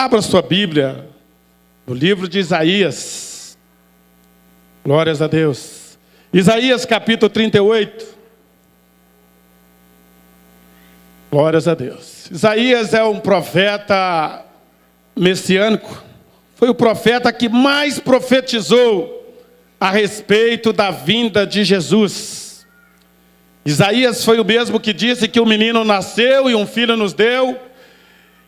Abra sua Bíblia no livro de Isaías. Glórias a Deus. Isaías capítulo 38. Glórias a Deus. Isaías é um profeta messiânico. Foi o profeta que mais profetizou a respeito da vinda de Jesus. Isaías foi o mesmo que disse que um menino nasceu e um filho nos deu,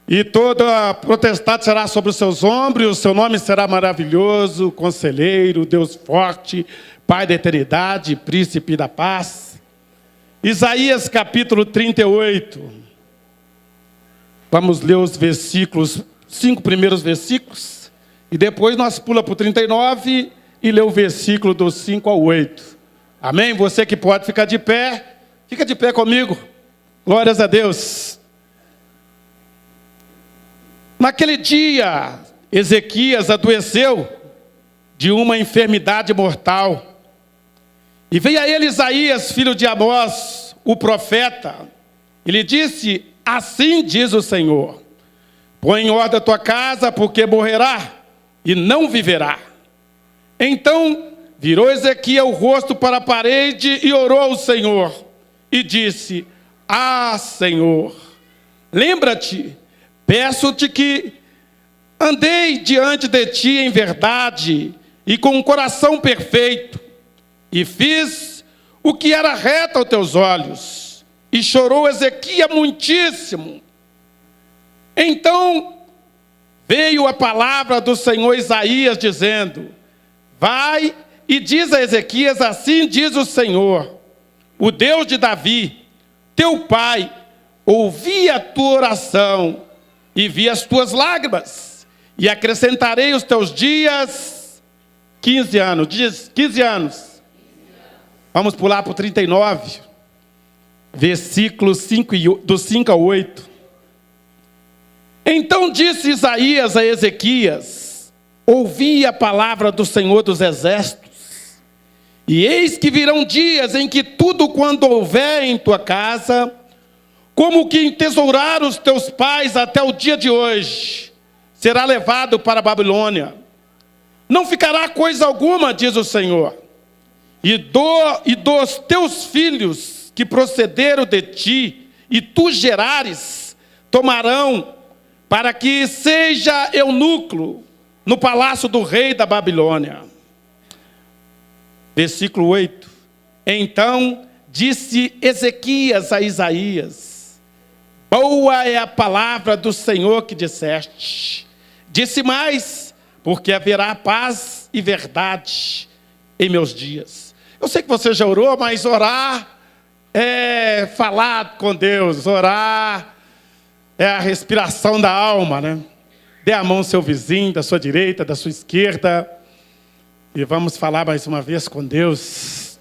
e toda a potestade será sobre os seus ombros, e o seu nome será maravilhoso, conselheiro, Deus forte, Pai da eternidade, príncipe da paz. Isaías capítulo 38. Vamos ler os versículos, 5 primeiros versículos, e depois nós pulamos para o 39 e lê o versículo dos 5 ao 8. Amém? Você que pode ficar de pé, fica de pé comigo. Glórias a Deus. Naquele dia, Ezequias adoeceu de uma enfermidade mortal. E veio a ele Isaías, filho de Amós, o profeta. E lhe disse: assim diz o Senhor: põe em ordem a tua casa, porque morrerá e não viverá. Então virou Ezequias o rosto para a parede e orou ao Senhor. E disse: ah, Senhor, lembra-te, peço-te que andei diante de ti em verdade e com um coração perfeito, e fiz o que era reto aos teus olhos. E chorou Ezequias muitíssimo. Então veio a palavra do Senhor Isaías, dizendo: vai e diz a Ezequias: assim diz o Senhor, o Deus de Davi, teu pai, ouvi a tua oração e vi as tuas lágrimas, e acrescentarei os teus dias 15 anos. Diz 15 anos. Vamos pular para o 39, versículos 5 do 5 ao 8. Então disse Isaías a Ezequias: ouvi a palavra do Senhor dos exércitos, e eis que virão dias em que tudo quanto houver em tua casa, como que entesouraram os teus pais até o dia de hoje, será levado para a Babilônia. Não ficará coisa alguma, diz o Senhor, e dos teus filhos que procederam de ti, e tu gerares, tomarão, para que seja eunuco no palácio do rei da Babilônia. Versículo 8. Então disse Ezequias a Isaías: boa é a palavra do Senhor que disseste. Disse mais: porque haverá paz e verdade em meus dias. Eu sei que você já orou, mas orar é falar com Deus. Orar é a respiração da alma, né? Dê a mão ao seu vizinho, da sua direita, da sua esquerda, e vamos falar mais uma vez com Deus.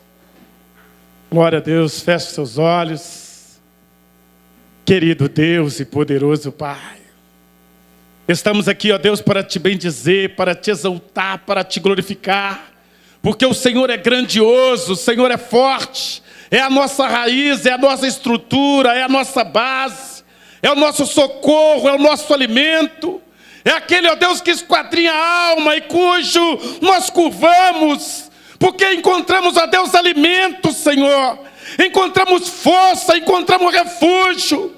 Glória a Deus. Feche os seus olhos. Querido Deus e poderoso Pai, estamos aqui, ó Deus, para te bendizer, para te exaltar, para te glorificar, porque o Senhor é grandioso, o Senhor é forte, é a nossa raiz, é a nossa estrutura, é a nossa base, é o nosso socorro, é o nosso alimento, é aquele, ó Deus, que esquadrinha a alma e cujo nós curvamos, porque encontramos, ó Deus, alimento, Senhor, encontramos força, encontramos refúgio,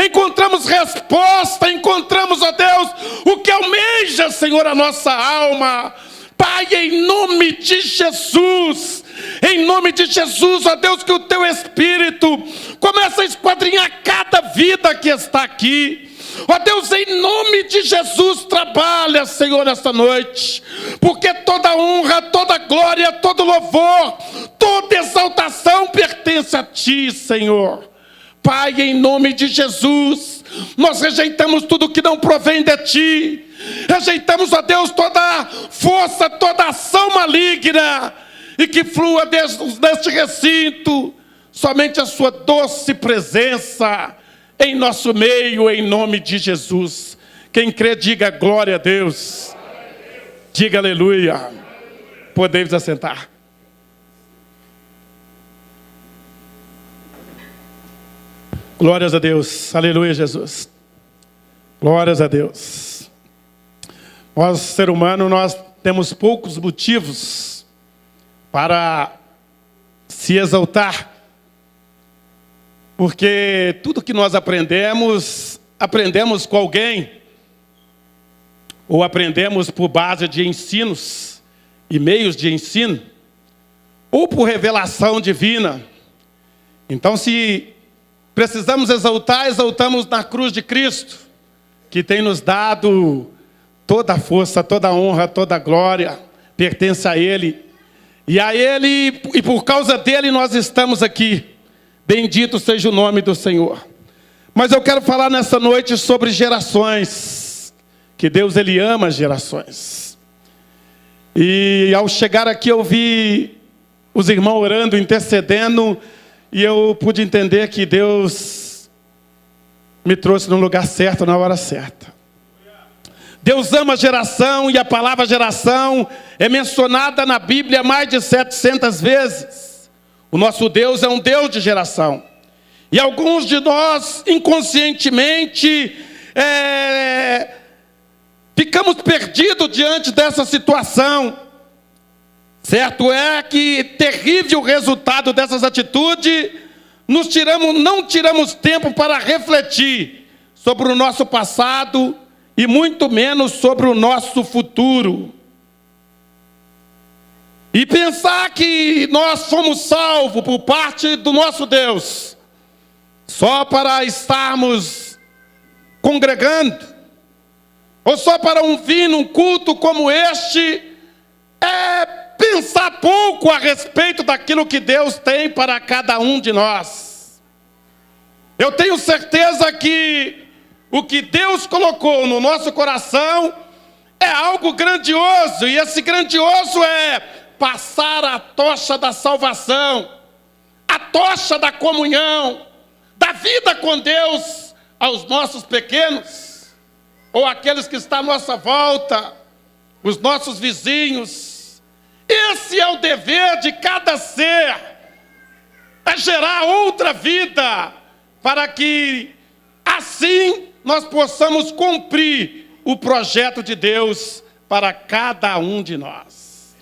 encontramos resposta, encontramos, ó Deus, o que almeja, Senhor, a nossa alma. Pai, em nome de Jesus, ó Deus, que o teu Espírito comece a esquadrinhar cada vida que está aqui. Ó Deus, em nome de Jesus, trabalha, Senhor, nesta noite, porque toda honra, toda glória, todo louvor, toda exaltação pertence a Ti, Senhor. Pai, em nome de Jesus, nós rejeitamos tudo que não provém de Ti. Rejeitamos, ó Deus, toda força, toda ação maligna, e que flua deste recinto somente a sua doce presença em nosso meio, em nome de Jesus. Quem crê, diga glória a Deus. Diga aleluia. Podemos assentar. Glórias a Deus. Aleluia, Jesus. Glórias a Deus. Nós, ser humano, nós temos poucos motivos para se exaltar. Porque tudo que nós aprendemos com alguém, ou aprendemos por base de ensinos e meios de ensino, ou por revelação divina. Então, se precisamos exaltar, exaltamos na cruz de Cristo, que tem nos dado toda a força, toda a honra, toda a glória, pertence a Ele. E a Ele, e por causa dEle nós estamos aqui. Bendito seja o nome do Senhor. Mas eu quero falar nessa noite sobre gerações. Que Deus, Ele ama gerações. E ao chegar aqui eu vi os irmãos orando, intercedendo, e eu pude entender que Deus me trouxe no lugar certo, na hora certa. Deus ama geração, e a palavra geração é mencionada na Bíblia mais de 700 vezes. O nosso Deus é um Deus de geração. E alguns de nós, inconscientemente, ficamos perdidos diante dessa situação. Certo é que, terrível o resultado dessas atitudes, não tiramos tempo para refletir sobre o nosso passado e muito menos sobre o nosso futuro. E pensar que nós fomos salvos por parte do nosso Deus, só para estarmos congregando, ou só para vir num culto como este, é pensar pouco a respeito daquilo que Deus tem para cada um de nós. Eu tenho certeza que o que Deus colocou no nosso coração é algo grandioso, e esse grandioso é passar a tocha da salvação, a tocha da comunhão, da vida com Deus aos nossos pequenos, ou aqueles que estão à nossa volta, os nossos vizinhos. Esse é o dever de cada ser, é gerar outra vida, para que assim nós possamos cumprir o projeto de Deus para cada um de nós.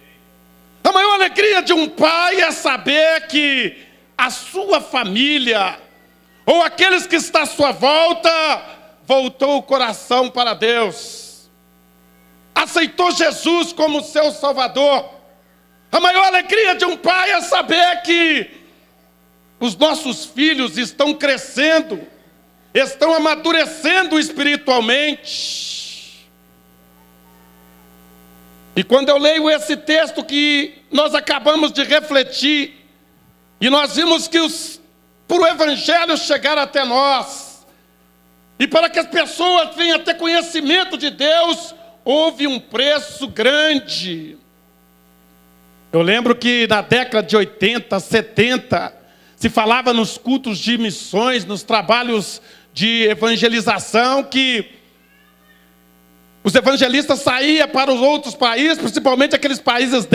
A maior alegria de um pai é saber que a sua família, ou aqueles que estão à sua volta, voltou o coração para Deus, aceitou Jesus como seu Salvador. A maior alegria de um pai é saber que os nossos filhos estão crescendo, estão amadurecendo espiritualmente. E quando eu leio esse texto que nós acabamos de refletir, e nós vimos que para o Evangelho chegar até nós, e para que as pessoas venham a ter conhecimento de Deus, houve um preço grande. Eu lembro que na década de 80, 70, se falava nos cultos de missões, nos trabalhos de evangelização, que os evangelistas saíam para os outros países, principalmente aqueles países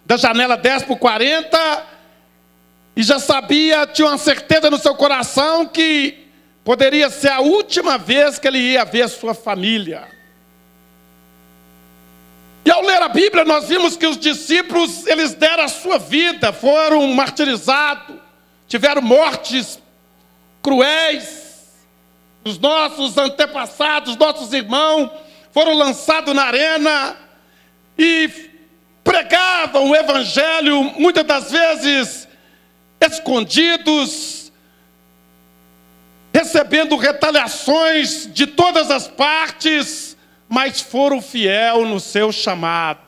da janela 10 por 40, e já sabia, tinha uma certeza no seu coração que poderia ser a última vez que ele ia ver sua família. E ao ler a Bíblia, nós vimos que os discípulos, eles deram a sua vida, foram martirizados, tiveram mortes cruéis. Os nossos antepassados, nossos irmãos, foram lançados na arena e pregavam o Evangelho, muitas das vezes escondidos, recebendo retaliações de todas as partes, mas foram fiel no seu chamado.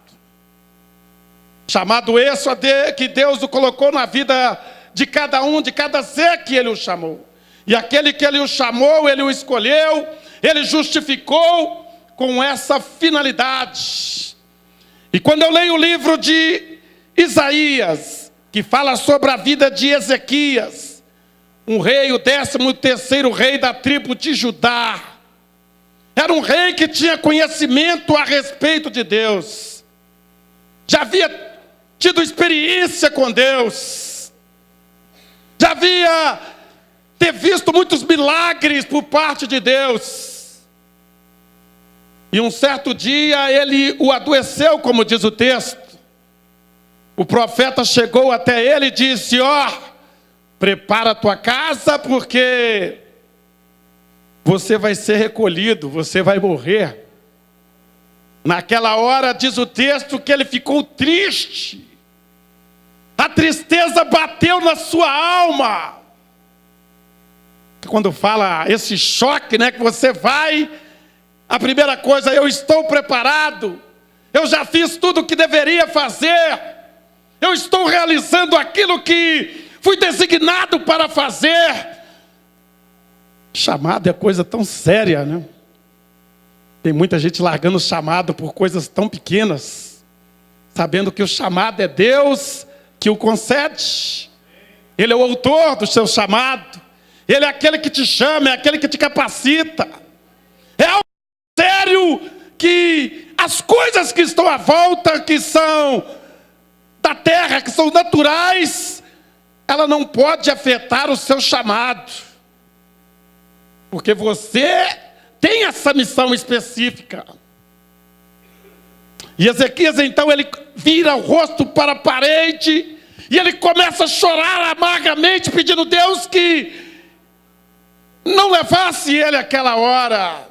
Chamado esse que Deus o colocou na vida de cada um, de cada ser que Ele o chamou. E aquele que Ele o chamou, Ele o escolheu, Ele justificou com essa finalidade. E quando eu leio o livro de Isaías, que fala sobre a vida de Ezequias, um rei, o 13º rei da tribo de Judá, era um rei que tinha conhecimento a respeito de Deus, já havia tido experiência com Deus, já havia visto muitos milagres por parte de Deus. E um certo dia ele o adoeceu, como diz o texto. O profeta chegou até ele e disse: ó, prepara a tua casa, porque você vai ser recolhido, você vai morrer. Naquela hora, diz o texto, que ele ficou triste. A tristeza bateu na sua alma. Quando fala esse choque, né, que você vai, a primeira coisa: eu estou preparado, eu já fiz tudo o que deveria fazer, eu estou realizando aquilo que fui designado para fazer. Chamado é coisa tão séria, né? Tem muita gente largando o chamado por coisas tão pequenas, sabendo que o chamado é Deus que o concede. Ele é o autor do seu chamado. Ele é aquele que te chama, é aquele que te capacita. É algo sério, que as coisas que estão à volta, que são da terra, que são naturais, ela não pode afetar o seu chamado. Porque você tem essa missão específica. E Ezequias, então, ele vira o rosto para a parede e ele começa a chorar amargamente, pedindo a Deus que não levasse ele àquela hora.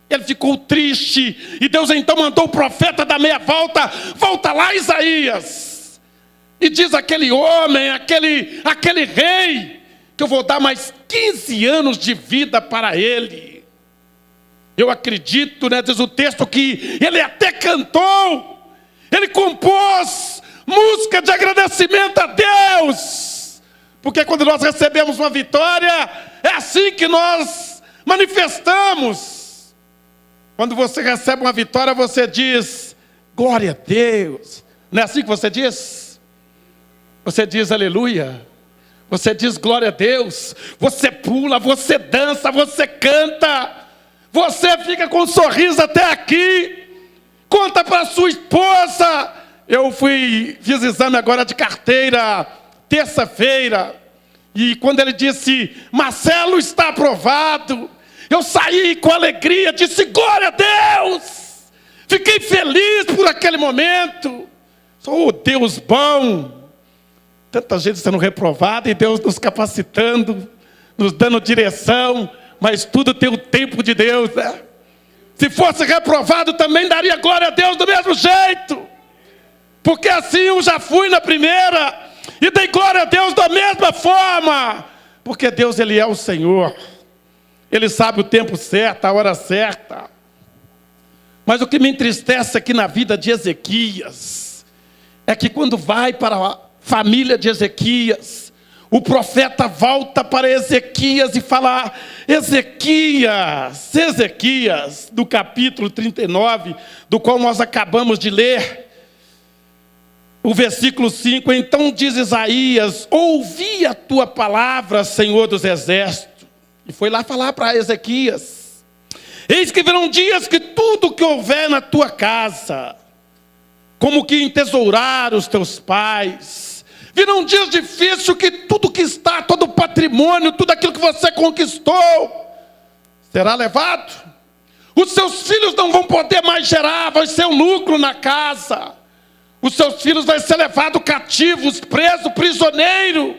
Ele ficou triste, e Deus então mandou o profeta dar meia volta: volta lá, Isaías, e diz aquele homem, aquele rei, que eu vou dar mais 15 anos de vida para ele. Eu acredito, né, diz o texto, que ele até cantou, ele compôs música de agradecimento a Deus, porque quando nós recebemos uma vitória, é assim que nós manifestamos. Quando você recebe uma vitória, você diz: glória a Deus. Não é assim que você diz? Você diz aleluia, você diz glória a Deus, você pula, você dança, você canta, você fica com um sorriso até aqui. Conta para sua esposa. Eu fiz exame agora de carteira, terça-feira, e quando ele disse: Marcelo, está aprovado, eu saí com alegria, disse glória a Deus. Fiquei feliz por aquele momento. Oh, Deus bom. Tanta gente sendo reprovada e Deus nos capacitando, nos dando direção, mas tudo tem o tempo de Deus, né? Se fosse reprovado também daria glória a Deus do mesmo jeito, porque assim eu já fui na primeira e dei glória a Deus da mesma forma, porque Deus, Ele é o Senhor, Ele sabe o tempo certo, a hora certa. Mas o que me entristece aqui na vida de Ezequias é que quando vai para a família de Ezequias, o profeta volta para Ezequias e fala: Ezequias, do capítulo 39, do qual nós acabamos de ler, o versículo 5, então diz Isaías: ouvi a tua palavra, Senhor dos exércitos. E foi lá falar para Ezequias: eis que virão dias que tudo que houver na tua casa, como que entesourar os teus pais, virão dias difíceis que tudo que está, todo o patrimônio, tudo aquilo que você conquistou, será levado. Os seus filhos não vão poder mais gerar, vai ser um lucro na casa. Os seus filhos vão ser levados cativos, presos, prisioneiros.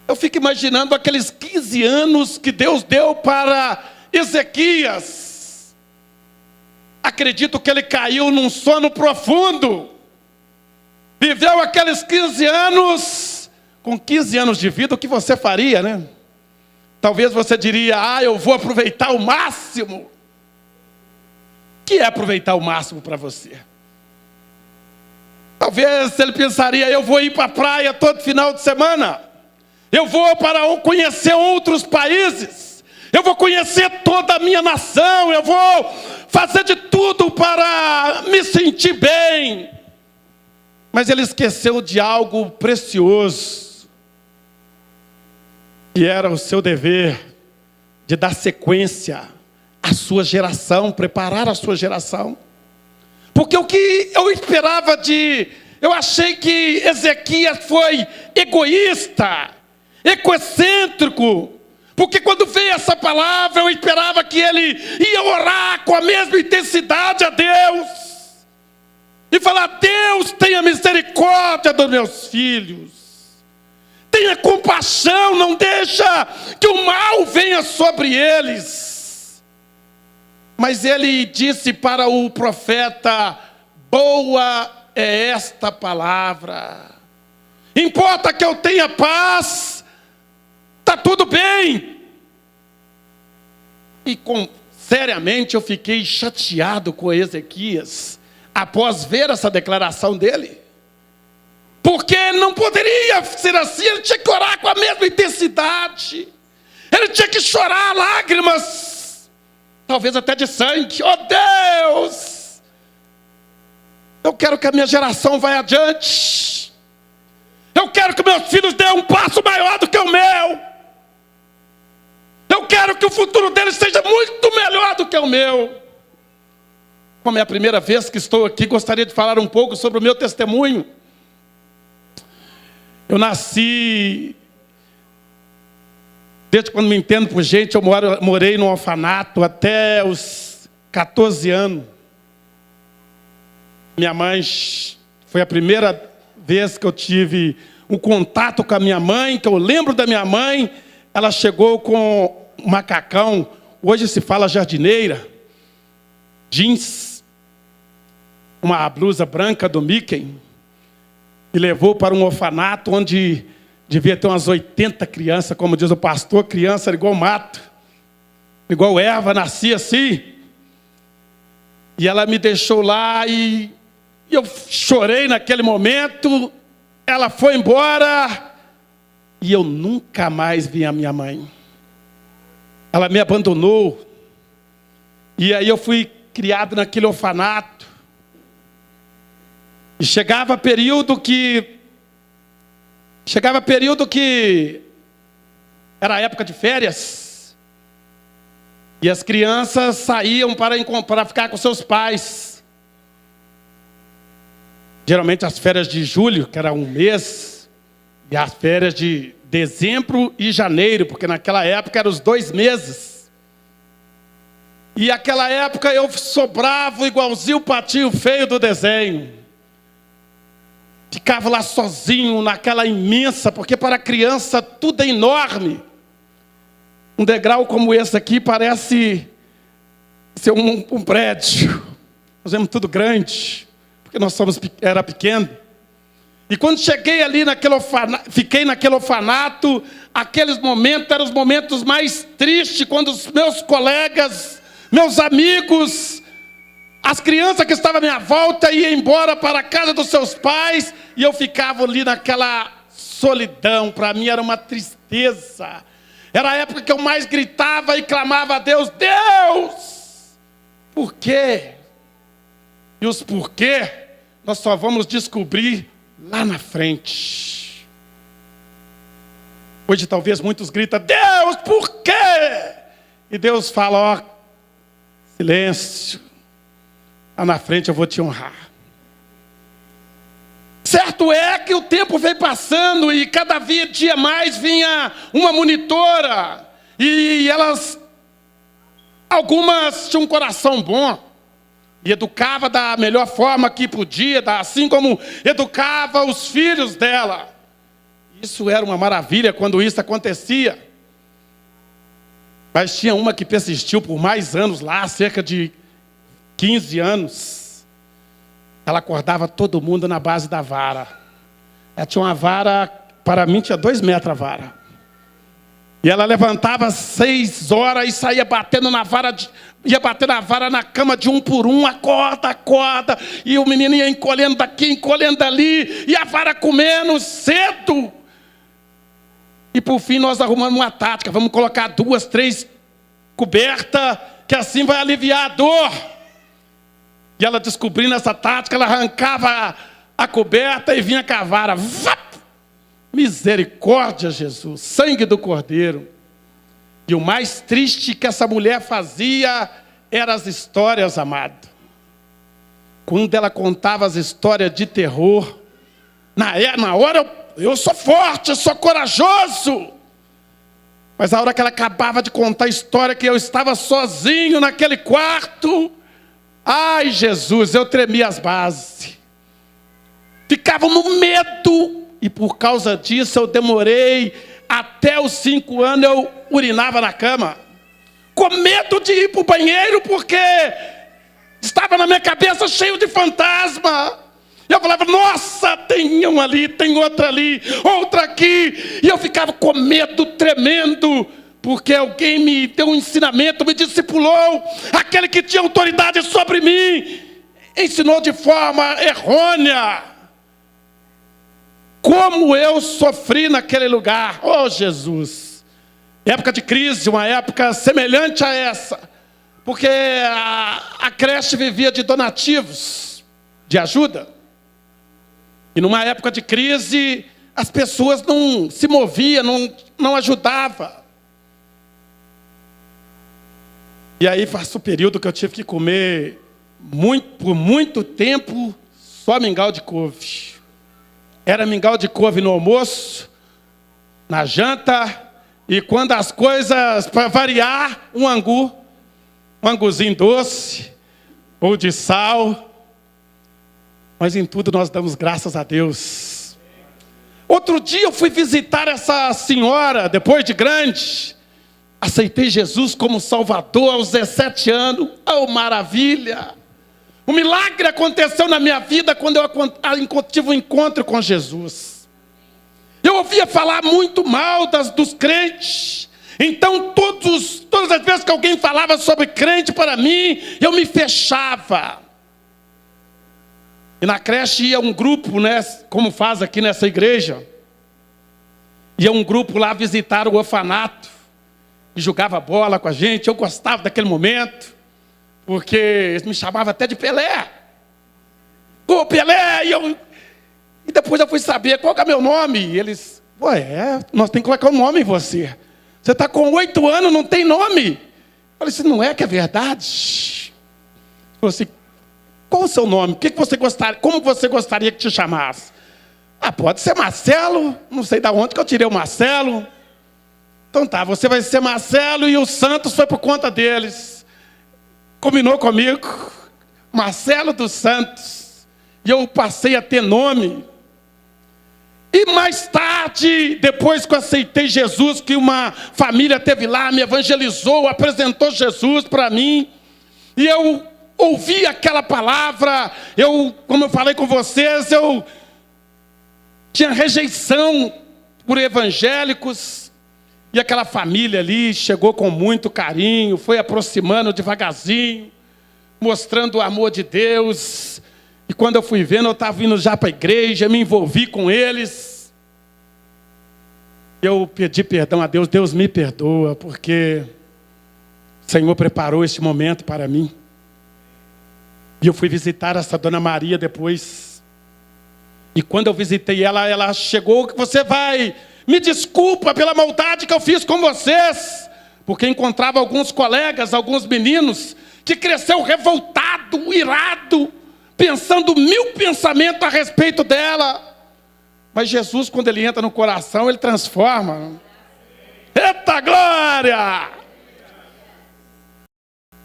Eu fico imaginando aqueles 15 anos que Deus deu para Ezequias. Acredito que ele caiu num sono profundo. Viveu aqueles 15 anos, com 15 anos de vida, o que você faria, né? Talvez você diria: eu vou aproveitar o máximo. O que é aproveitar o máximo para você? Talvez ele pensaria: eu vou ir para a praia todo final de semana, eu vou para conhecer outros países, eu vou conhecer toda a minha nação, eu vou fazer de tudo para me sentir bem. Mas ele esqueceu de algo precioso, que era o seu dever de dar sequência à sua geração, preparar a sua geração. Porque o que eu esperava eu achei que Ezequias foi egoísta, egocêntrico, Porque quando veio essa palavra, eu esperava que ele ia orar com a mesma intensidade a Deus. E falar: Deus, tenha misericórdia dos meus filhos. Tenha compaixão, não deixa que o mal venha sobre eles. Mas ele disse para o profeta: boa é esta palavra. Importa que eu tenha paz, está tudo bem. E seriamente eu fiquei chateado com Ezequias, após ver essa declaração dele. Porque não poderia ser assim, ele tinha que orar com a mesma intensidade. Ele tinha que chorar lágrimas, talvez até de sangue. Oh Deus, eu quero que a minha geração vá adiante. Eu quero que meus filhos dêem um passo maior do que o meu. Eu quero que o futuro deles seja muito melhor do que o meu. Como é a primeira vez que estou aqui, gostaria de falar um pouco sobre o meu testemunho. Eu nasci, desde quando me entendo por gente, eu morei no orfanato até os 14 anos. Minha mãe, foi a primeira vez que eu tive um contato com a minha mãe, que eu lembro da minha mãe. Ela chegou com um macacão, hoje se fala jardineira, jeans, uma blusa branca do Mickey, e levou para um orfanato onde devia ter umas 80 crianças, como diz o pastor, criança era igual mato, igual erva, nascia assim. E ela me deixou lá e eu chorei naquele momento. Ela foi embora e eu nunca mais vi a minha mãe. Ela me abandonou. E aí eu fui criado naquele orfanato. E chegava período que era a época de férias. E as crianças saíam para ficar com seus pais. Geralmente as férias de julho, que era um mês, e as férias de dezembro e janeiro, porque naquela época eram os 2 meses. E naquela época eu sobrava igualzinho o patinho feio do desenho. Ficava lá sozinho naquela imensa, porque para a criança tudo é enorme. Um degrau como esse aqui parece ser um prédio. Nós vemos tudo grande, porque era pequeno. E quando cheguei ali fiquei naquele orfanato, aqueles momentos eram os momentos mais tristes, quando os meus colegas, meus amigos, as crianças que estavam à minha volta iam embora para a casa dos seus pais, e eu ficava ali naquela solidão. Para mim era uma tristeza. Era a época que eu mais gritava e clamava a Deus: Deus, por quê? E os porquê nós só vamos descobrir lá na frente. Hoje talvez muitos gritam: Deus, por quê? E Deus fala: ó, silêncio, lá na frente eu vou te honrar. Certo é que o tempo veio passando e cada dia mais vinha uma monitora. E algumas tinham um coração bom. E educava da melhor forma que podia, assim como educava os filhos dela. Isso era uma maravilha quando isso acontecia. Mas tinha uma que persistiu por mais anos lá, cerca de 15 anos. Ela acordava todo mundo na base da vara. Ela tinha uma vara, para mim tinha 2 metros a vara. E ela levantava às 6 horas e saía batendo na vara, ia bater na vara na cama de um por um, acorda, acorda. E o menino ia encolhendo daqui, encolhendo dali, e a vara comendo cedo. E por fim nós arrumamos uma tática: vamos colocar 2, 3 cobertas, que assim vai aliviar a dor. E ela, descobrindo essa tática, ela arrancava a coberta e vinha com a vara. Vap! Misericórdia, Jesus, sangue do Cordeiro. E o mais triste que essa mulher fazia eram as histórias, amado. Quando ela contava as histórias de terror, na hora eu sou forte, eu sou corajoso. Mas a hora que ela acabava de contar a história que eu estava sozinho naquele quarto, ai Jesus, eu tremia as bases. Ficava no medo, e por causa disso eu demorei, até os 5 anos eu urinava na cama. Com medo de ir para o banheiro, porque estava na minha cabeça cheio de fantasma. Eu falava, nossa, tem um ali, tem outra ali, outra aqui. E eu ficava com medo, tremendo, porque alguém me deu um ensinamento, me discipulou. Aquele que tinha autoridade sobre mim, ensinou de forma errônea. Como eu sofri naquele lugar. Oh, Jesus. Época de crise, uma época semelhante a essa. Porque a creche vivia de donativos, de ajuda. E numa época de crise, as pessoas não se moviam, não ajudavam. E aí passou o período que eu tive que comer por muito tempo só mingau de couve. Era mingau de couve no almoço, na janta, e quando as coisas, para variar, um anguzinho doce, ou de sal. Mas em tudo nós damos graças a Deus. Outro dia eu fui visitar essa senhora, depois de grande. Aceitei Jesus como Salvador aos 17 anos. Oh, maravilha! Um milagre aconteceu na minha vida quando eu tive um encontro com Jesus. Eu ouvia falar muito mal dos crentes. Então, todas as vezes que alguém falava sobre crente para mim, eu me fechava. E na creche ia um grupo, né, como faz aqui nessa igreja. Ia um grupo lá visitar o orfanato. E jogava bola com a gente. Eu gostava daquele momento. Porque eles me chamavam até de Pelé. Ô, Pelé! E depois eu fui saber qual que é meu nome. E eles, nós temos que colocar um nome em você. Você está com 8 anos, não tem nome. Eu falei assim, não é que é verdade? Eu falei assim, qual o seu nome? Como você gostaria que te chamasse? Pode ser Marcelo. Não sei de onde que eu tirei o Marcelo. Então tá, você vai ser Marcelo e o Santos foi por conta deles. Combinou comigo, Marcelo dos Santos, e eu passei a ter nome. E mais tarde, depois que eu aceitei Jesus, que uma família teve lá, me evangelizou, apresentou Jesus para mim, e eu ouvi aquela palavra, como eu falei com vocês, eu tinha rejeição por evangélicos. E aquela família ali chegou com muito carinho, foi aproximando devagarzinho, mostrando o amor de Deus. E quando eu fui vendo, eu estava indo já para a igreja, me envolvi com eles. Eu pedi perdão a Deus, Deus me perdoa, porque o Senhor preparou este momento para mim. E eu fui visitar essa dona Maria depois. E quando eu visitei ela chegou, você vai... Me desculpa pela maldade que eu fiz com vocês. Porque encontrava alguns colegas, alguns meninos, que cresceu revoltado, irado, pensando 1000 pensamentos a respeito dela. Mas Jesus, quando ele entra no coração, ele transforma. Eita glória!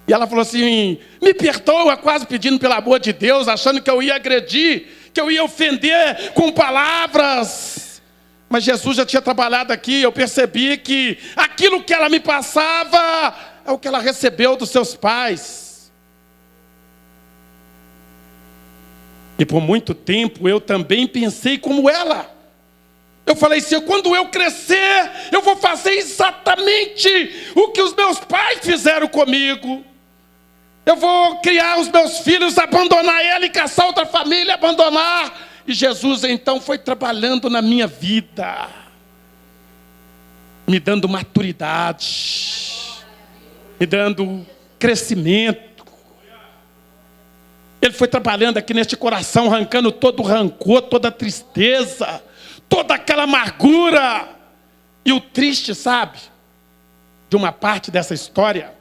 E ela falou assim, me perdoa, quase pedindo pelo amor de Deus, achando que eu ia agredir, que eu ia ofender com palavras. Mas Jesus já tinha trabalhado aqui, eu percebi que aquilo que ela me passava é o que ela recebeu dos seus pais. E por muito tempo eu também pensei como ela. Eu falei assim, quando eu crescer, eu vou fazer exatamente o que os meus pais fizeram comigo. Eu vou criar os meus filhos, abandonar ela e caçar outra família, abandonar. E Jesus, então, foi trabalhando na minha vida, me dando maturidade, me dando crescimento. Ele foi trabalhando aqui neste coração, arrancando todo o rancor, toda a tristeza, toda aquela amargura. E o triste, sabe, de uma parte dessa história,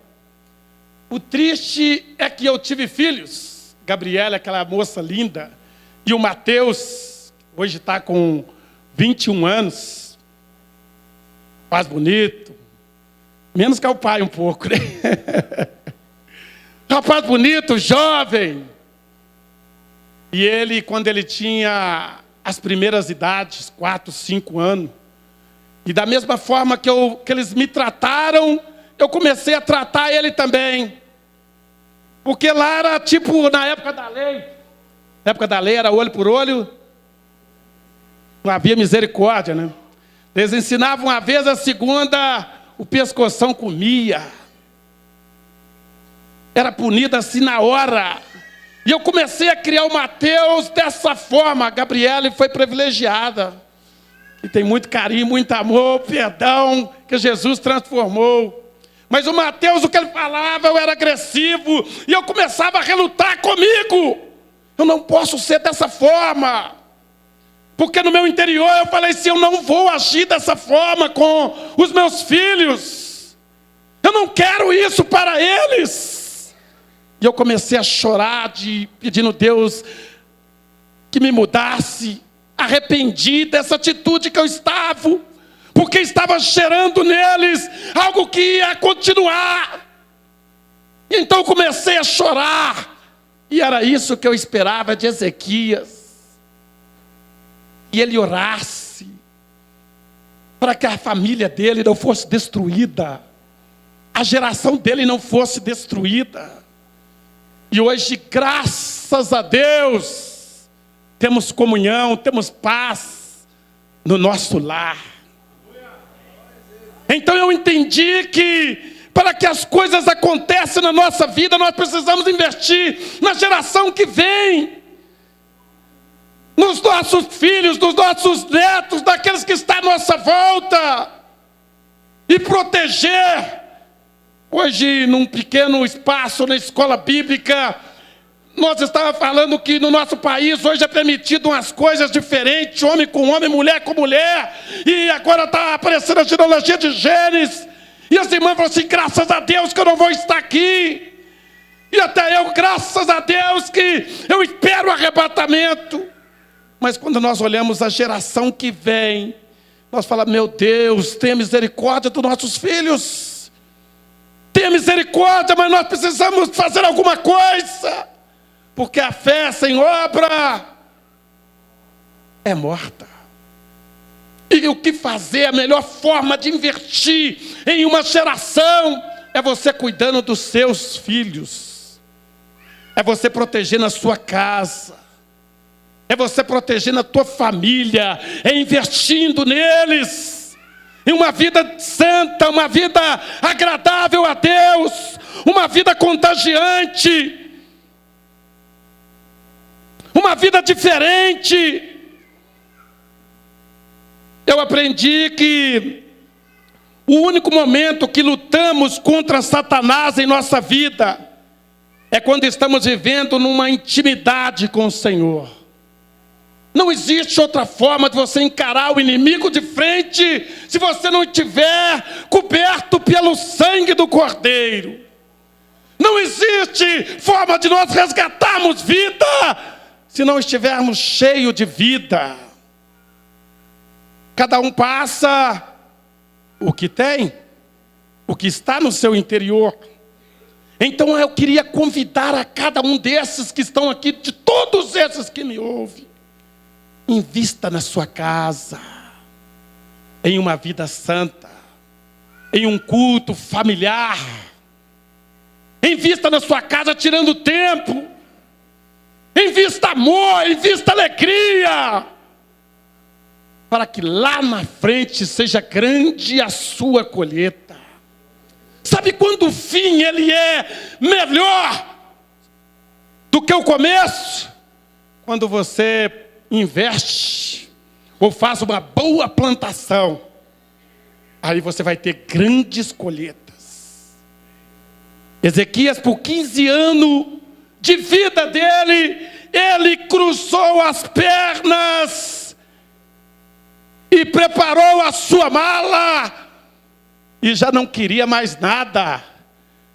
o triste é que eu tive filhos. Gabriela, aquela moça linda, e o Mateus, hoje está com 21 anos, faz bonito, Menos que ao pai um pouco, né? Rapaz bonito, jovem. E ele, quando ele tinha as primeiras idades, 4, 5 anos, e da mesma forma que eles me trataram, eu comecei a tratar ele também. Porque lá era tipo na época da lei. Na época da lei era olho por olho. Não havia misericórdia, né? Eles ensinavam uma vez, a segunda, o pescoção comia. Era punido assim na hora. E eu comecei a criar o Mateus dessa forma. A Gabriele foi privilegiada. E tem muito carinho, muito amor, perdão, que Jesus transformou. Mas o Mateus, o que ele falava, eu era agressivo. E eu começava a relutar comigo. Eu não posso ser dessa forma. Porque no meu interior eu falei assim, eu não vou agir dessa forma com os meus filhos. Eu não quero isso para eles. E eu comecei a chorar, pedindo a Deus que me mudasse. Arrependi dessa atitude que eu estava, porque estava gerando neles algo que ia continuar. E então eu comecei a chorar. E era isso que eu esperava de Ezequias. E ele orasse para que a família dele não fosse destruída, a geração dele não fosse destruída. E hoje, graças a Deus, temos comunhão, temos paz no nosso lar. Então eu entendi que para que as coisas aconteçam na nossa vida, nós precisamos investir na geração que vem, nos nossos filhos, nos nossos netos, daqueles que estão à nossa volta, e proteger. Hoje, num pequeno espaço na escola bíblica, nós estávamos falando que no nosso país hoje é permitido umas coisas diferentes, homem com homem, mulher com mulher, e agora está aparecendo a genealogia de genes, e as irmãs falam assim, graças a Deus que eu não vou estar aqui, e até eu, graças a Deus que eu espero o arrebatamento. Mas quando nós olhamos a geração que vem, nós falamos, meu Deus, tenha misericórdia dos nossos filhos, tenha misericórdia, mas nós precisamos fazer alguma coisa. Porque a fé sem obra é morta. E o que fazer? A melhor forma de investir em uma geração é você cuidando dos seus filhos. É você protegendo a sua casa. É você protegendo a tua família. É investindo neles. Em uma vida santa, uma vida agradável a Deus. Uma vida contagiante. Uma vida diferente. Eu aprendi que o único momento que lutamos contra Satanás em nossa vida é quando estamos vivendo numa intimidade com o Senhor. Não existe outra forma de você encarar o inimigo de frente se você não estiver coberto pelo sangue do Cordeiro. Não existe forma de nós resgatarmos vida se não estivermos cheios de vida. Cada um passa o que tem, o que está no seu interior. Então eu queria convidar a cada um desses que estão aqui, de todos esses que me ouvem, invista na sua casa, em uma vida santa, em um culto familiar. Invista na sua casa tirando tempo. Invista amor, invista alegria, para que lá na frente seja grande a sua colheita. Sabe quando o fim ele é melhor do que o começo? Quando você investe ou faz uma boa plantação, aí você vai ter grandes colheitas. Ezequias, por 15 anos de vida dele, ele cruzou as pernas e preparou a sua mala e já não queria mais nada.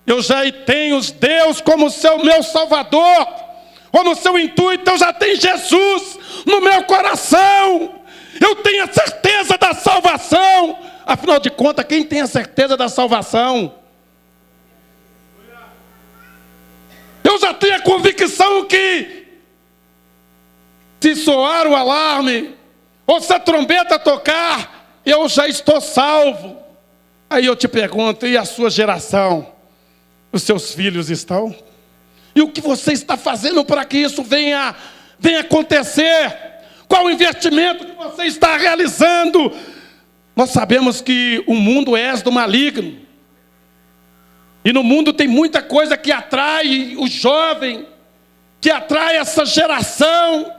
Eu já tenho Deus como meu Salvador, ou no seu intuito eu já tenho Jesus no meu coração. Eu tenho a certeza da salvação. Afinal de contas, quem tem a certeza da salvação? Eu já tenho a convicção que, se soar o alarme, ou se a trombeta tocar, eu já estou salvo. Aí eu te pergunto, e a sua geração? Os seus filhos estão? E o que você está fazendo para que isso venha acontecer? Qual o investimento que você está realizando? Nós sabemos que o mundo é do maligno. E no mundo tem muita coisa que atrai o jovem, que atrai essa geração.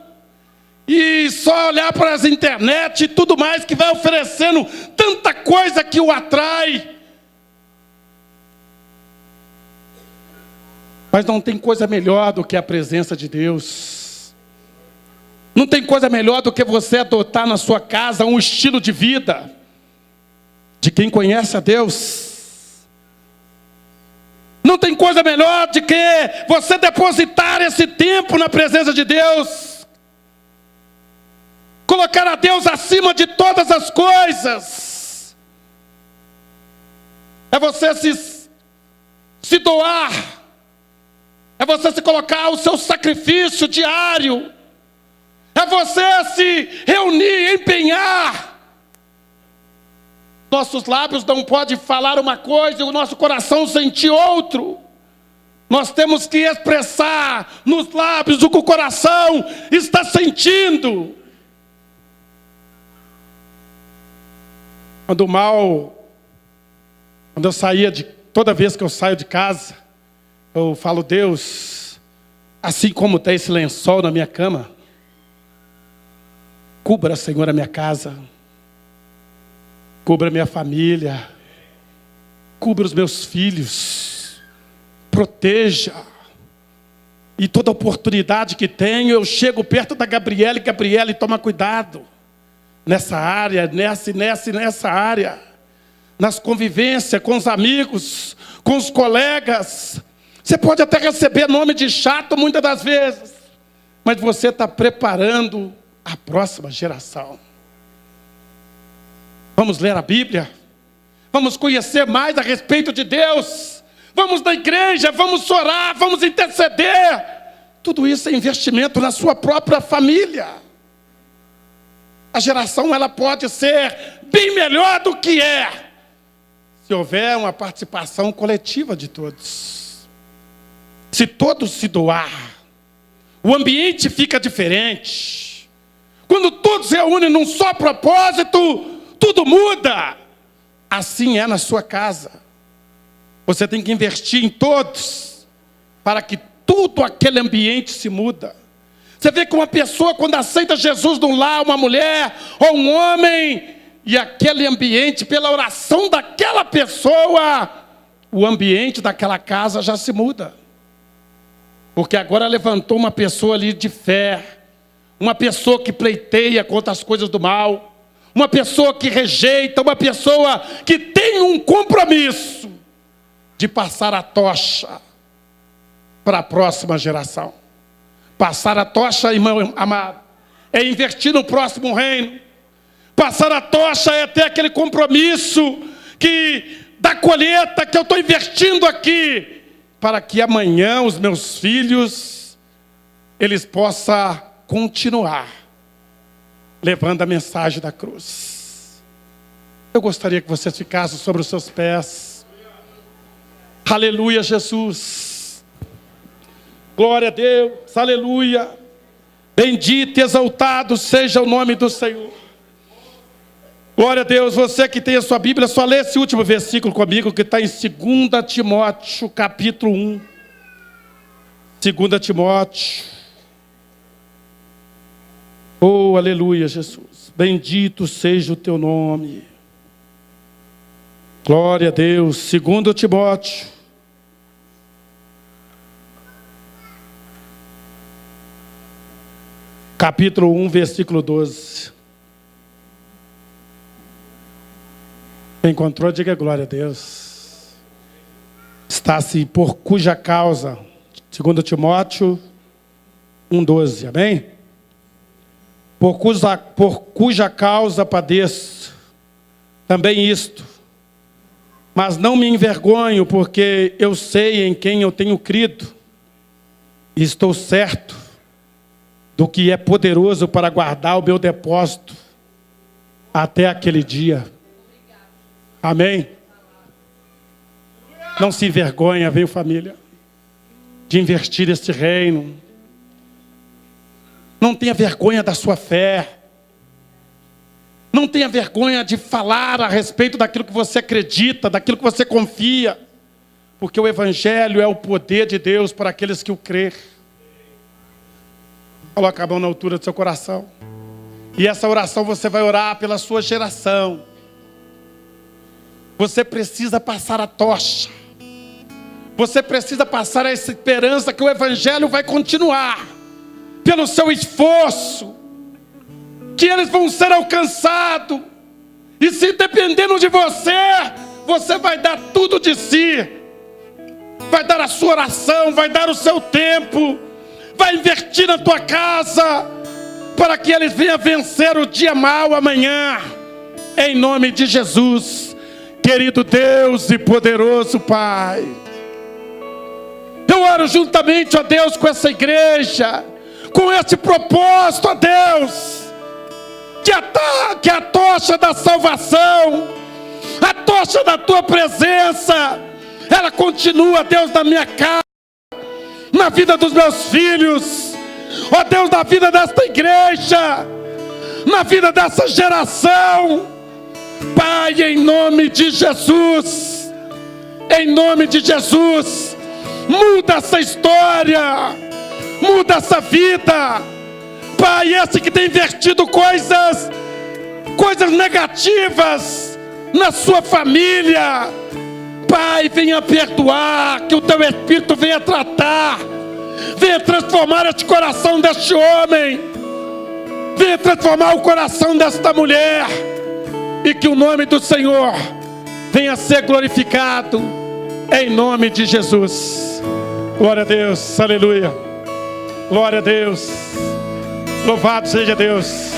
E só olhar para as internet e tudo mais que vai oferecendo tanta coisa que o atrai. Mas não tem coisa melhor do que a presença de Deus. Não tem coisa melhor do que você adotar na sua casa um estilo de vida de quem conhece a Deus. Não tem coisa melhor do que você depositar esse tempo na presença de Deus. Colocar a Deus acima de todas as coisas. É você se doar. É você se colocar o seu sacrifício diário. É você se reunir, empenhar. Nossos lábios não podem falar uma coisa e o nosso coração sentir outro. Nós temos que expressar nos lábios o que o coração está sentindo. Quando eu saía toda vez que eu saio de casa, eu falo, Deus, assim como tem esse lençol na minha cama, cubra, Senhor, a minha casa, cubra a minha família, cubra os meus filhos, proteja. E toda oportunidade que tenho, eu chego perto da Gabriele, toma cuidado, nessa área, nessa área, nas convivências com os amigos, com os colegas. Você pode até receber nome de chato muitas das vezes, mas você está preparando a próxima geração. Vamos ler a Bíblia, vamos conhecer mais a respeito de Deus, vamos na igreja, vamos orar, vamos interceder. Tudo isso é investimento na sua própria família. A geração ela pode ser bem melhor do que é, se houver uma participação coletiva de todos. Se todos se doar, o ambiente fica diferente. Quando todos se reúnem num só propósito, tudo muda. Assim é na sua casa. Você tem que investir em todos, para que tudo aquele ambiente se muda. Você vê que uma pessoa, quando aceita Jesus no lar, uma mulher ou um homem, e aquele ambiente, pela oração daquela pessoa, o ambiente daquela casa já se muda. Porque agora levantou uma pessoa ali de fé, uma pessoa que pleiteia contra as coisas do mal, uma pessoa que rejeita, uma pessoa que tem um compromisso de passar a tocha para a próxima geração. Passar a tocha, irmão amado, é investir no próximo reino. Passar a tocha é ter aquele compromisso da colheita que eu estou investindo aqui, para que amanhã os meus filhos, eles possam continuar levando a mensagem da cruz. Eu gostaria que vocês ficassem sobre os seus pés. Aleluia, Jesus. Glória a Deus, aleluia. Bendito e exaltado seja o nome do Senhor. Glória a Deus. Você que tem a sua Bíblia, só lê esse último versículo comigo, que está em 2 Timóteo, capítulo 1. 2 Timóteo. Oh, aleluia, Jesus. Bendito seja o teu nome. Glória a Deus. 2 Timóteo. Capítulo 1, versículo 12. Encontrou, diga glória a Deus. Está assim, por cuja causa, 2 Timóteo 1,12, amém? Por cuja causa padeço, também isto. Mas não me envergonho, porque eu sei em quem eu tenho crido. E estou certo do que é poderoso para guardar o meu depósito até aquele dia. Amém? Não se envergonha, viu, família, de investir este reino. Não tenha vergonha da sua fé. Não tenha vergonha de falar a respeito daquilo que você acredita, daquilo que você confia. Porque o Evangelho é o poder de Deus para aqueles que o crêem. Coloca a mão na altura do seu coração. E essa oração você vai orar pela sua geração. Você precisa passar a tocha. Você precisa passar essa esperança que o Evangelho vai continuar. Pelo seu esforço. Que eles vão ser alcançados. E se dependendo de você, você vai dar tudo de si. Vai dar a sua oração, vai dar o seu tempo. Vai investir na tua casa. Para que eles venham vencer o dia mau amanhã. Em nome de Jesus. Querido Deus e poderoso Pai. Eu oro juntamente, ó Deus, com essa igreja. Com esse propósito, ó Deus. Que a tocha da salvação, a tocha da tua presença, ela continua, Deus, na minha casa, na vida dos meus filhos, ó Deus, na vida desta igreja, na vida dessa geração. Pai, em nome de Jesus, em nome de Jesus, muda essa história, muda essa vida. Pai, esse que tem invertido coisas negativas na sua família, Pai, venha perdoar, que o teu Espírito venha tratar, venha transformar este coração deste homem, venha transformar o coração desta mulher, e que o nome do Senhor venha ser glorificado, em nome de Jesus. Glória a Deus, aleluia, glória a Deus. Louvado seja Deus.